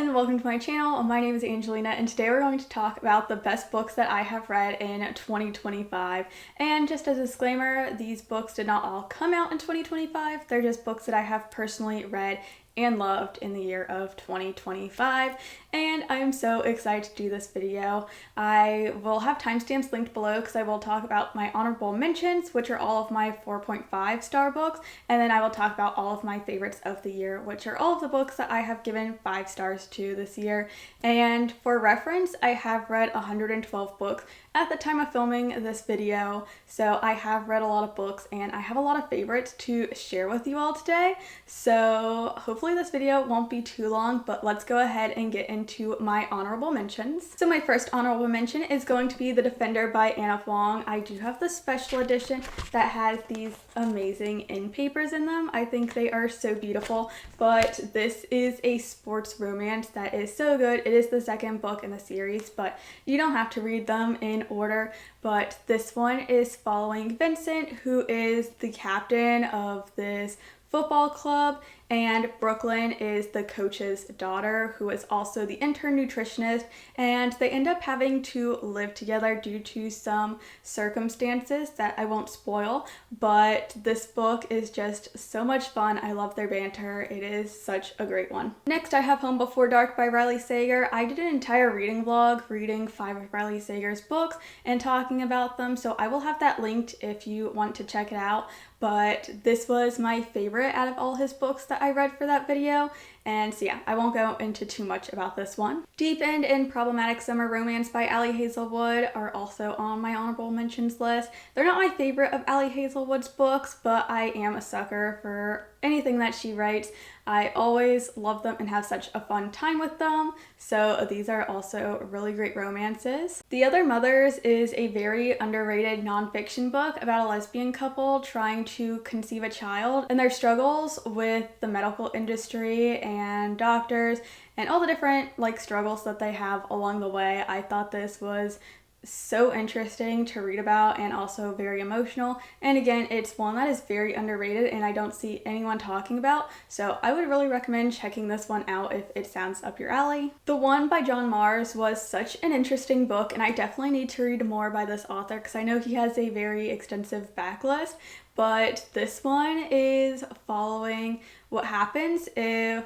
everyone, welcome to my channel. My name is Angelina and today we're going to talk about the best books that I have read in 2025. And just as a disclaimer, these books did not all come out in 2025. They're just books that I have personally read and loved in the year of 2025, and I am so excited to do this video. I will have timestamps linked below because I will talk about my honorable mentions, which are all of my 4.5 star books, and then I will talk about all of my favorites of the year, which are all of the books that I have given 5 stars to this year. And for reference, I have read 112 books at the time of filming this video, so I have read a lot of books and I have a lot of favorites to share with you all today. So hopefully this video won't be too long, but let's go ahead and get into my honorable mentions. So my first honorable mention is going to be The Defender by Ana Huang. I do have the special edition that has these amazing end papers in them. I think they are so beautiful, but this is a sports romance that is so good. It is the second book in the series, but you don't have to read them in order. But this one is following Vincent, who is the captain of this football club, and Brooklyn is the coach's daughter, who is also the intern nutritionist, and they end up having to live together due to some circumstances that I won't spoil, but this book is just so much fun. I love their banter. It is such a great one. Next, I have Home Before Dark by Riley Sager. I did an entire reading vlog reading 5 of Riley Sager's books and talking about them, so I will have that linked if you want to check it out. But this was my favorite out of all his books that I read for that video, and so yeah, I won't go into too much about this one. Deep End and Problematic Summer Romance by Ali Hazelwood are also on my honorable mentions list. They're not my favorite of Ali Hazelwood's books, but I am a sucker for anything that she writes. I always love them and have such a fun time with them, so these are also really great romances. The Other Mothers is a very underrated nonfiction book about a lesbian couple trying to conceive a child and their struggles with the medical industry and doctors and all the different struggles that they have along the way. I thought this was so interesting to read about and also very emotional, and again, it's one that is very underrated and I don't see anyone talking about, so I would really recommend checking this one out if it sounds up your alley. The One by John Mars was such an interesting book, and I definitely need to read more by this author because I know he has a very extensive backlist, but this one is following what happens if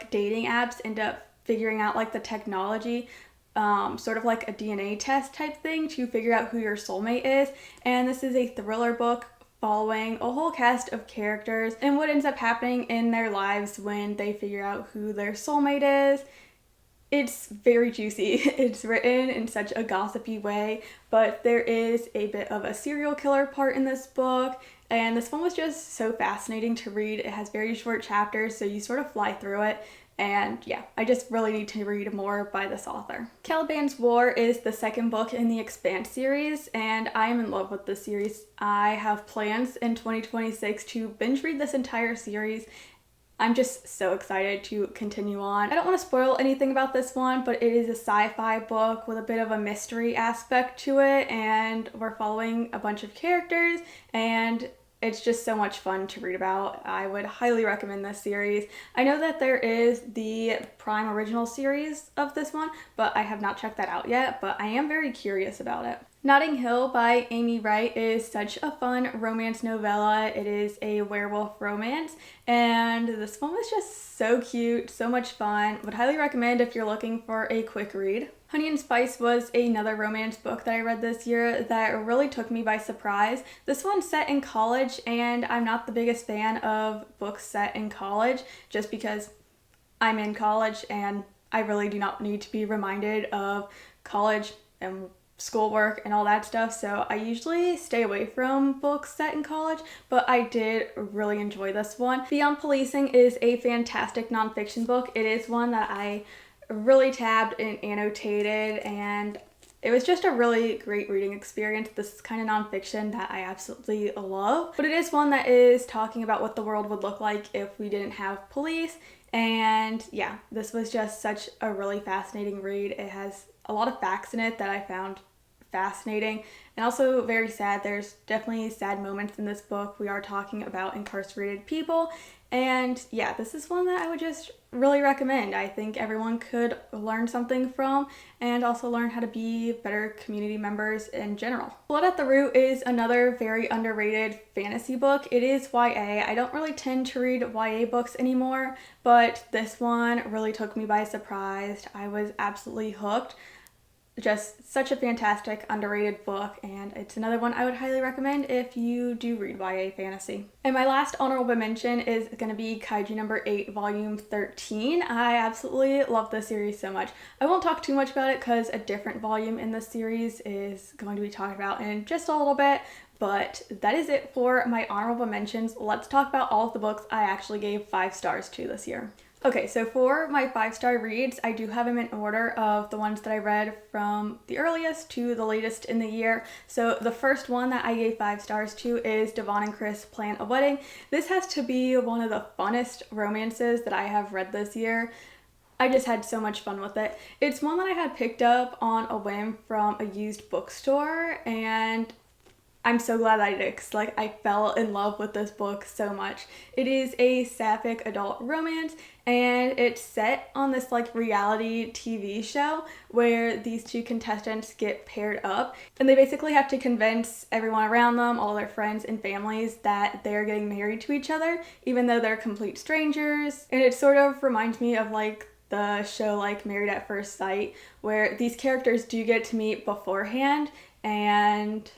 dating apps end up figuring out the technology, sort of like a DNA test type thing to figure out who your soulmate is. And this is a thriller book following a whole cast of characters and what ends up happening in their lives when they figure out who their soulmate is. It's very juicy. It's written in such a gossipy way, but there is a bit of a serial killer part in this book, and this one was just so fascinating to read. It has very short chapters, so you sort of fly through it. And yeah, I just really need to read more by this author. Caliban's War is the second book in the Expanse series, and I am in love with this series. I have plans in 2026 to binge read this entire series. I'm just so excited to continue on. I don't want to spoil anything about this one, but it is a sci-fi book with a bit of a mystery aspect to it, and we're following a bunch of characters, and it's just so much fun to read about. I would highly recommend this series. I know that there is the Prime original series of this one, but I have not checked that out yet, but I am very curious about it. Notting Hill by Amy Wright is such a fun romance novella. It is a werewolf romance, and this one was just so cute, so much fun. Would highly recommend if you're looking for a quick read. Honey and Spice was another romance book that I read this year that really took me by surprise. This one's set in college, and I'm not the biggest fan of books set in college just because I'm in college and I really do not need to be reminded of college and schoolwork and all that stuff, so I usually stay away from books set in college, but I did really enjoy this one. Beyond Policing is a fantastic nonfiction book. It is one that I really tabbed and annotated, and it was just a really great reading experience. This is kind of nonfiction that I absolutely love, but it is one that is talking about what the world would look like if we didn't have police, and yeah, this was just such a really fascinating read. It has a lot of facts in it that I found fascinating and also very sad. There's definitely sad moments in this book. We are talking about incarcerated people, and yeah, this is one that I would just really recommend. I think everyone could learn something from and also learn how to be better community members in general. Blood at the Root is another very underrated fantasy book. It is YA. I don't really tend to read YA books anymore, but this one really took me by surprise. I was absolutely hooked. Just such a fantastic, underrated book, and it's another one I would highly recommend if you do read YA fantasy. And my last honorable mention is going to be Kaiju number 8, volume 13. I absolutely love this series so much. I won't talk too much about it because a different volume in this series is going to be talked about in just a little bit, but that is it for my honorable mentions. Let's talk about all of the books I actually gave 5 stars to this year. Okay, so for my 5-star reads, I do have them in order of the ones that I read from the earliest to the latest in the year. So the first one that I gave 5 stars to is Devon and Kris Plan a Wedding. This has to be one of the funnest romances that I have read this year. I just had so much fun with it. It's one that I had picked up on a whim from a used bookstore, and I'm so glad I did because I fell in love with this book so much. It is a sapphic adult romance, and it's set on this reality TV show where these two contestants get paired up, and they basically have to convince everyone around them, all their friends and families, that they're getting married to each other even though they're complete strangers. And it sort of reminds me of the show Married at First Sight, where these characters do get to meet beforehand and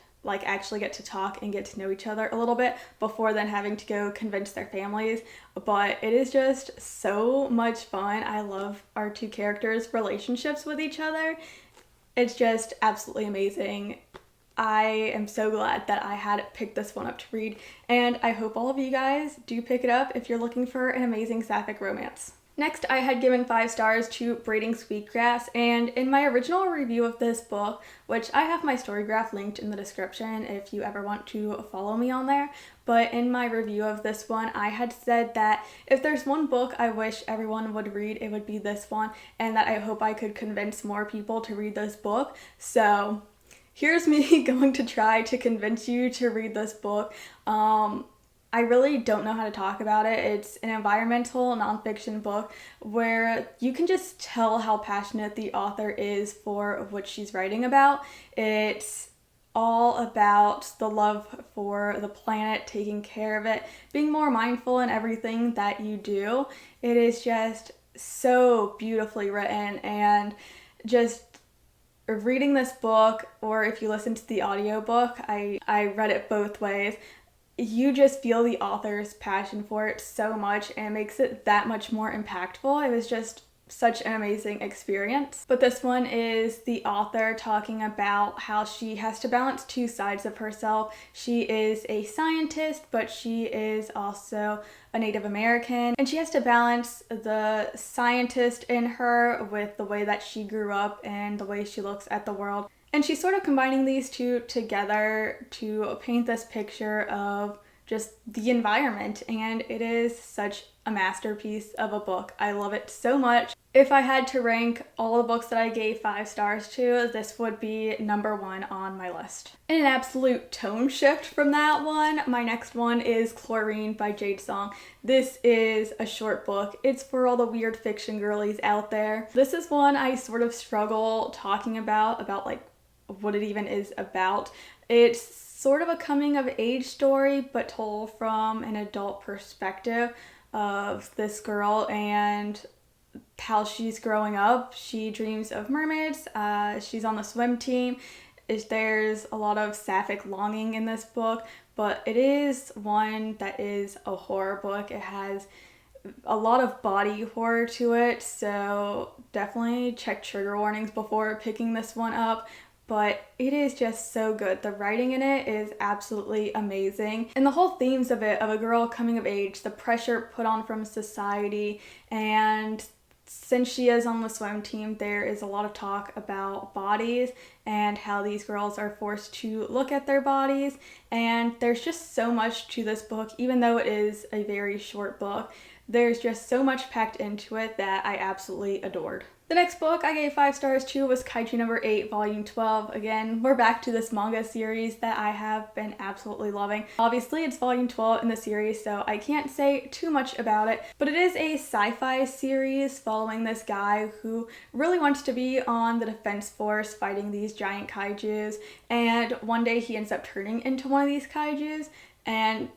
actually get to talk and get to know each other a little bit before then having to go convince their families. But it is just so much fun. I love our two characters' relationships with each other. It's just absolutely amazing. I am so glad that I had picked this one up to read, and I hope all of you guys do pick it up if you're looking for an amazing sapphic romance. Next, I had given 5 stars to Braiding Sweetgrass, and in my original review of this book, which I have my story graph linked in the description if you ever want to follow me on there, but in my review of this one, I had said that if there's one book I wish everyone would read, it would be this one, and that I hope I could convince more people to read this book. So here's me going to try to convince you to read this book. I really don't know how to talk about it. It's an environmental nonfiction book where you can just tell how passionate the author is for what she's writing about. It's all about the love for the planet, taking care of it, being more mindful in everything that you do. It is just so beautifully written, and just reading this book, or if you listen to the audiobook, I read it both ways. You just feel the author's passion for it so much, and it makes it that much more impactful. It was just such an amazing experience. But this one is the author talking about how she has to balance 2 sides of herself. She is a scientist, but she is also a Native American, and she has to balance the scientist in her with the way that she grew up and the way she looks at the world. And she's sort of combining these two together to paint this picture of just the environment, and it is such a masterpiece of a book. I love it so much. If I had to rank all the books that I gave 5 stars to, this would be number 1 on my list. In an absolute tone shift from that one, my next one is Chlorine by Jade Song. This is a short book. It's for all the weird fiction girlies out there. This is one I sort of struggle talking about what it even is about. It's sort of a coming of age story, but told from an adult perspective of this girl and how she's growing up. She dreams of mermaids. She's on the swim team. There's a lot of sapphic longing in this book, but it is one that is a horror book. It has a lot of body horror to it, so definitely check trigger warnings before picking this one up. But it is just so good. The writing in it is absolutely amazing. And the whole themes of it, of a girl coming of age, the pressure put on from society, and since she is on the swim team, there is a lot of talk about bodies and how these girls are forced to look at their bodies. And there's just so much to this book, even though it is a very short book. There's just so much packed into it that I absolutely adored. The next book I gave 5 stars to was Kaiju number 8, volume 12. Again, we're back to this manga series that I have been absolutely loving. Obviously, it's volume 12 in the series, so I can't say too much about it, but it is a sci-fi series following this guy who really wants to be on the defense force fighting these giant kaijus, and one day he ends up turning into one of these kaijus, and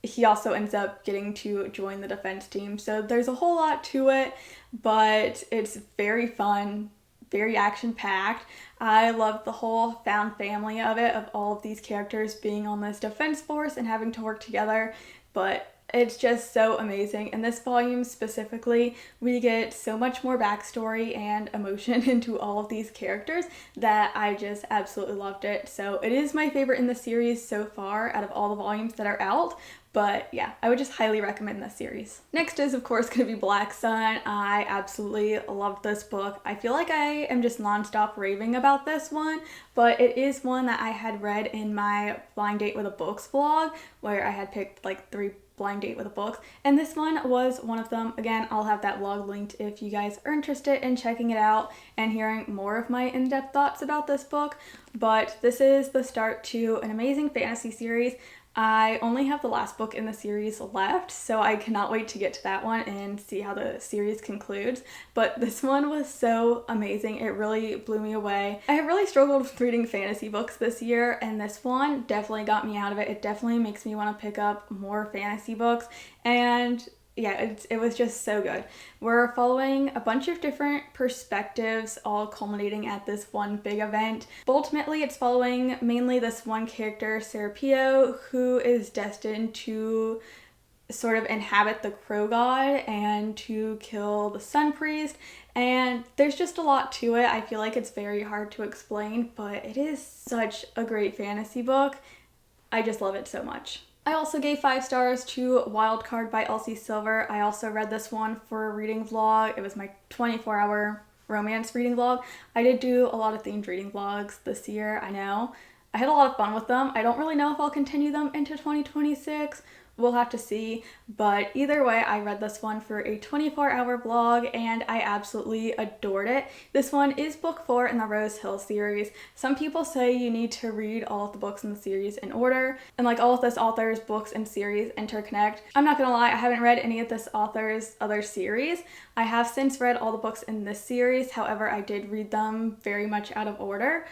he also ends up getting to join the defense team. So there's a whole lot to it, but it's very fun, very action-packed. I love the whole found family of it, of all of these characters being on this defense force and having to work together, but it's just so amazing. In this volume specifically, we get so much more backstory and emotion into all of these characters that I just absolutely loved it. So it is my favorite in the series so far out of all the volumes that are out. But yeah, I would just highly recommend this series. Next is, of course, going to be Black Sun. I absolutely loved this book. I feel like I am just nonstop raving about this one, but it is one that I had read in my Blind Date with a Books vlog, where I had picked like 3 blind date with a book, and this one was one of them. Again, I'll have that vlog linked if you guys are interested in checking it out and hearing more of my in-depth thoughts about this book. But this is the start to an amazing fantasy series. I only have the last book in the series left, so I cannot wait to get to that one and see how the series concludes. But this one was so amazing. It really blew me away. I have really struggled with reading fantasy books this year, and this one definitely got me out of it. It definitely makes me want to pick up more fantasy books, and yeah, it was just so good. We're following a bunch of different perspectives, all culminating at this one big event. But ultimately, it's following mainly this one character, Serapio, who is destined to sort of inhabit the Crow God and to kill the Sun Priest. And there's just a lot to it. I feel like it's very hard to explain, but it is such a great fantasy book. I just love it so much. I also gave 5 stars to Wildcard by Elsie Silver. I also read this one for a reading vlog. It was my 24-hour romance reading vlog. I did do a lot of themed reading vlogs this year, I know. I had a lot of fun with them. I don't really know if I'll continue them into 2026. We'll have to see, but either way, I read this one for a 24-hour vlog and I absolutely adored it. This one is book 4 in the Rose Hill series. Some people say you need to read all of the books in the series in order, and like all of this author's books and series interconnect. I'm not gonna lie, I haven't read any of this author's other series. I have since read all the books in this series, however, I did read them very much out of order.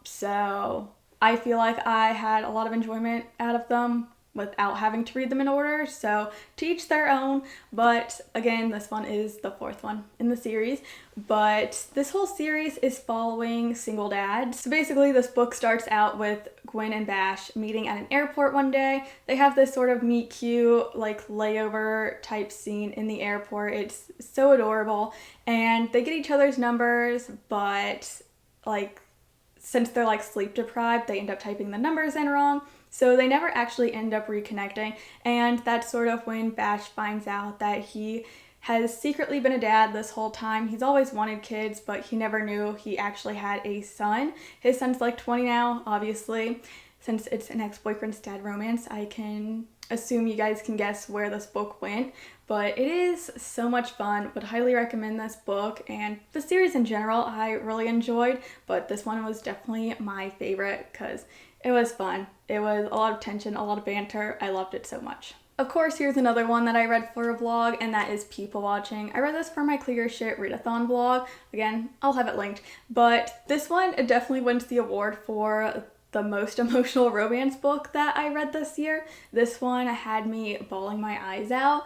So I feel like I had a lot of enjoyment out of them without having to read them in order, so to each their own. But again, this one is the 4th one in the series, but this whole series is following single dads. So basically this book starts out with Gwen and Bash meeting at an airport one day. They have this sort of meet cute, like layover type scene in the airport. It's so adorable, and they get each other's numbers, but like since they're like sleep deprived, they end up typing the numbers in wrong. So they never actually end up reconnecting, and that's sort of when Bash finds out that he has secretly been a dad this whole time. He's always wanted kids, but he never knew he actually had a son. His son's like 20 now, obviously. Since it's an ex-boyfriend's dad romance, I can assume you guys can guess where this book went, but it is so much fun. Would highly recommend this book, and the series in general I really enjoyed, but this one was definitely my favorite because it was fun. It was a lot of tension, a lot of banter. I loved it so much. Of course, here's another one that I read for a vlog, and that is People Watching. I read this for my Clear Shit Readathon vlog. Again, I'll have it linked. But this one, it definitely wins the award for the most emotional romance book that I read this year. This one had me bawling my eyes out.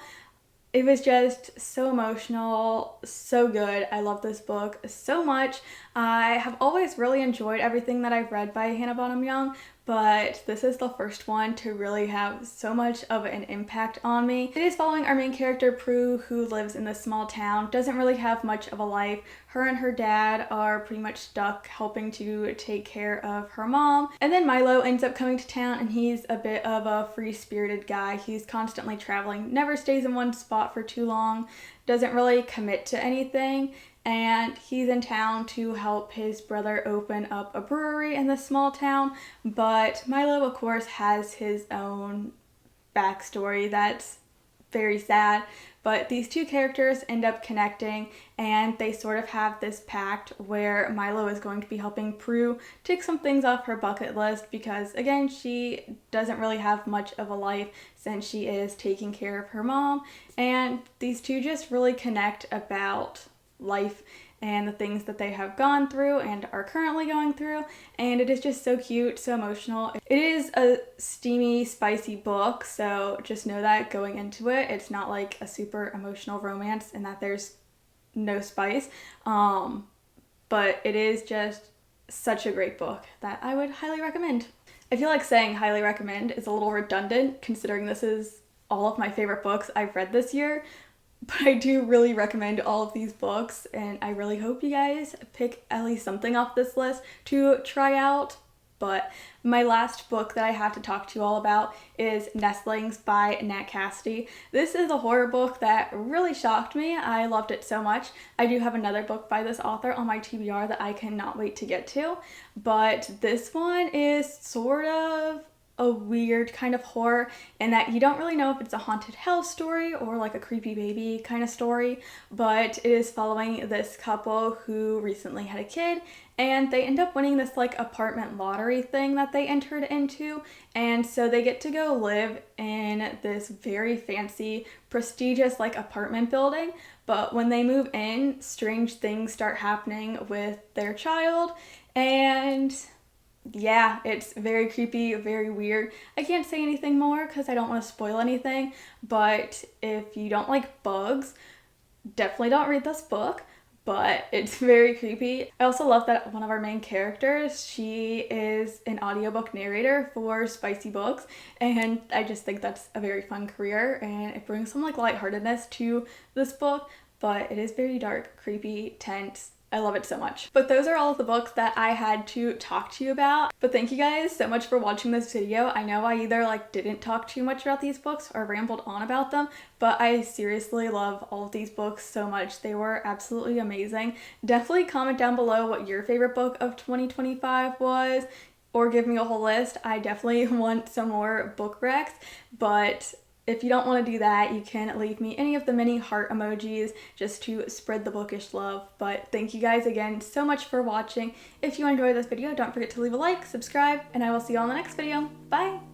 It was just so emotional, so good. I love this book so much. I have always really enjoyed everything that I've read by Hannah Bonham Young, but this is the first one to really have so much of an impact on me. It is following our main character, Prue, who lives in this small town, doesn't really have much of a life. Her and her dad are pretty much stuck helping to take care of her mom. And then Milo ends up coming to town, and he's a bit of a free-spirited guy. He's constantly traveling, never stays in one spot for too long, doesn't really commit to anything. And he's in town to help his brother open up a brewery in this small town. But Milo, of course, has his own backstory that's very sad. but these two characters end up connecting, and they sort of have this pact where Milo is going to be helping Prue tick some things off her bucket list because, again, she doesn't really have much of a life since she is taking care of her mom, and these two just really connect about life and the things that they have gone through and are currently going through, and it is just so cute, so emotional. It is a steamy, spicy book, so just know that going into it, it's not like a super emotional romance and that there's no spice, but it is just such a great book that I would highly recommend. I feel like saying highly recommend is a little redundant considering this is all of my favorite books I've read this year, but I do really recommend all of these books, and I really hope you guys pick at least something off this list to try out. But my last book that I have to talk to you all about is Nestlings by Nat Cassidy. This is a horror book that really shocked me. I loved it so much. I do have another book by this author on my TBR that I cannot wait to get to, but this one is sort of a weird kind of horror in that you don't really know if it's a haunted house story or like a creepy baby kind of story, but it is following this couple who recently had a kid, and they end up winning this like apartment lottery thing that they entered into, and so they get to go live in this very fancy, prestigious like apartment building, but when they move in, strange things start happening with their child, and yeah, it's very creepy, very weird. I can't say anything more because I don't want to spoil anything, but if you don't like bugs, definitely don't read this book, but it's very creepy. I also love that one of our main characters, she is an audiobook narrator for spicy books, and I just think that's a very fun career, and it brings some like lightheartedness to this book, but it is very dark, creepy, tense. I love it so much. But those are all of the books that I had to talk to you about. But thank you guys so much for watching this video. I know I either like didn't talk too much about these books or rambled on about them, but I seriously love all of these books so much. They were absolutely amazing. Definitely comment down below what your favorite book of 2025 was, or give me a whole list. I definitely want some more book recs, but if you don't want to do that, you can leave me any of the mini heart emojis just to spread the bookish love. But thank you guys again so much for watching. If you enjoyed this video, don't forget to leave a like, subscribe, and I will see you all in the next video. Bye!